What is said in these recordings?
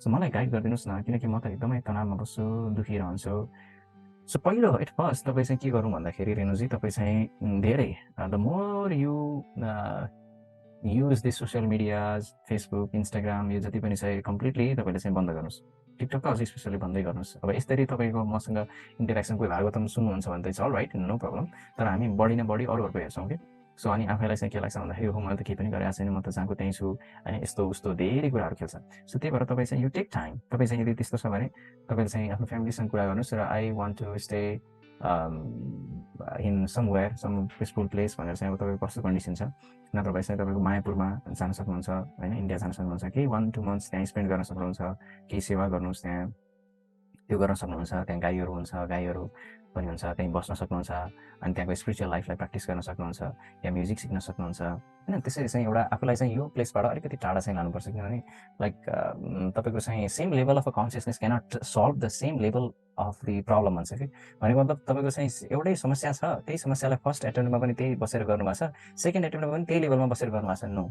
So मलाई guide गरिदिनुहोस् न, किनकि म त एकदमै तनावमा बस्छु, दुखी रहन्छु। सो पहिलो एट फर्स्ट तपाईँ चाहिँ के गरौँ भन्दाखेरि रेणुजी, तपाईँ चाहिँ धेरै the more you use this social medias, Facebook, Instagram, यो जति पनि छ कम्प्लिटली तपाईँले चाहिँ बन्द गर्नुहोस्। टिकटक त अझै स्पेसली बन्दै गर्नुहोस्। अब यसरी तपाईँको मसँग इन्टरेक्सन कोही भागवतम सुन्नुहुन्छ भने त it's all right, no problem. तर हामी बढी न बढी अरूहरूको हेर्छौँ कि। सो अनि आफैलाई चाहिँ के लाग्छ भन्दाखेरि हो मैले त केही पनि गरेको छैन, म त जहाँको त्यहीँ छु होइन, यस्तो उस्तो धेरै कुराहरू खेल्छ। सो त्यही भएर तपाईँ चाहिँ यु टेक टाइम। तपाईँ चाहिँ यदि त्यस्तो छ भने तपाईँले चाहिँ आफ्नो फ्यामिलीसँग कुरा गर्नुहोस् र I want to stay in somewhere, some peaceful place भनेर चाहिँ अब तपाईँको कस्तो कन्डिसन छ, नत्र भए चाहिँ तपाईँको मायापुरमा जान सक्नुहुन्छ होइन, इन्डिया जान सक्नुहुन्छ, केही 1-2 मन्थ्स त्यहाँ स्पेन्ड गर्न सक्नुहुन्छ, केही सेवा गर्नुहोस् त्यहाँ, त्यो गर्न सक्नुहुन्छ। त्यहाँ गाईहरू हुन्छ, गाईहरू पनि हुन्छ, त्यहीँ बस्न सक्नुहुन्छ, अनि त्यहाँको स्पिरिचुअल लाइफलाई प्र्याक्टिस गर्न सक्नुहुन्छ, या म्युजिक सिक्न सक्नुहुन्छ होइन। त्यसरी चाहिँ एउटा आफूलाई चाहिँ यो प्लेसबाट अलिकति टाढा चाहिँ लानुपर्छ, किनभने लाइक तपाईँको चाहिँ same level of a consciousness cannot solve the same level of the problem भन्छ कि। भनेको मतलब तपाईँको चाहिँ एउटै समस्या छ, त्यही समस्यालाई फर्स्ट एटेम्प्टमा पनि त्यही बसेर गर्नुभएको छ, सेकेन्ड एटेम्प्टमा पनि त्यही लेभलमा बसेर गर्नुभएको छ, no.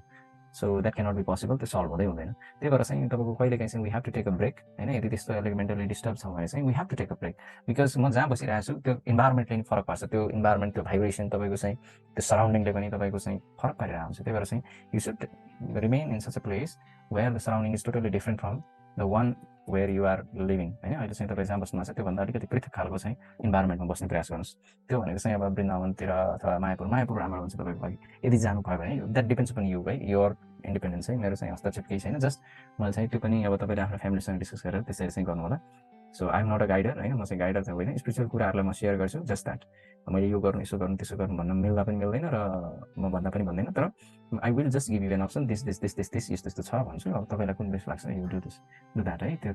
So that cannot be possible, त्यो सल्भ हुँदै हुँदैन। त्यही भएर चाहिँ तपाईँको कहिलेकाहीँ चाहिँ we have to take a break होइन। यदि त्यस्तो अलिक मेन्टली डिस्टर्ब छ भने चाहिँ we have to take a break, because म जहाँ बसिरहेको छु त्यो इन्भाइरोमेन्टले पनि फरक पर्छ, त्यो इन्भाइरोमेन्ट, त्यो भाइब्रेसन तपाईँको चाहिँ त्यो सराउन्डिङले पनि तपाईँको चाहिँ फरक पारिरहेको हुन्छ। त्यही भएर चाहिँ you should remain in such a place where the surrounding is totally different from the one where you are living होइन। अहिले चाहिँ तपाईँ जहाँ बस्नुभएको छ त्योभन्दा अलिकति पृथक खालको चाहिँ इन्भाइरोमेन्टमा बस्ने प्रयास गर्नुहोस्। त्यो भनेको चाहिँ अब वृन्दावनतिर अथवा मायापुर राम्रो हुन्छ तपाईँको लागि यदि जानु भयो भने। द्याट डिपेन्ड्स अपन यु है, योर इन्डिपेन्डेन्स है, मेरो चाहिँ हस्तक्षेप केही छैन। जस्ट मलाई चाहिँ त्यो पनि अब तपाईँले आफ्नो फ्यामिलीसँग डिस्कस गरेर त्यसरी चाहिँ गर्नु होला। So I am not a guider होइन, म चाहिँ गाइडर चाहिँ होइन, स्पिरिचुअल कुराहरूलाई म सेयर गर्छु। जस्ट द्याट मैले यो गर्नु, यसो गर्नु, त्यसो गर्नु भन्न मिल्दा पनि मिल्दैन र म भन्दा पनि भन्दैन, तर I will just give you an option, this this this this this यस्तो यस्तो छ भन्छु। अब तपाईँलाई कुन बेस्ट लाग्छ, you do this, do that है। त्यो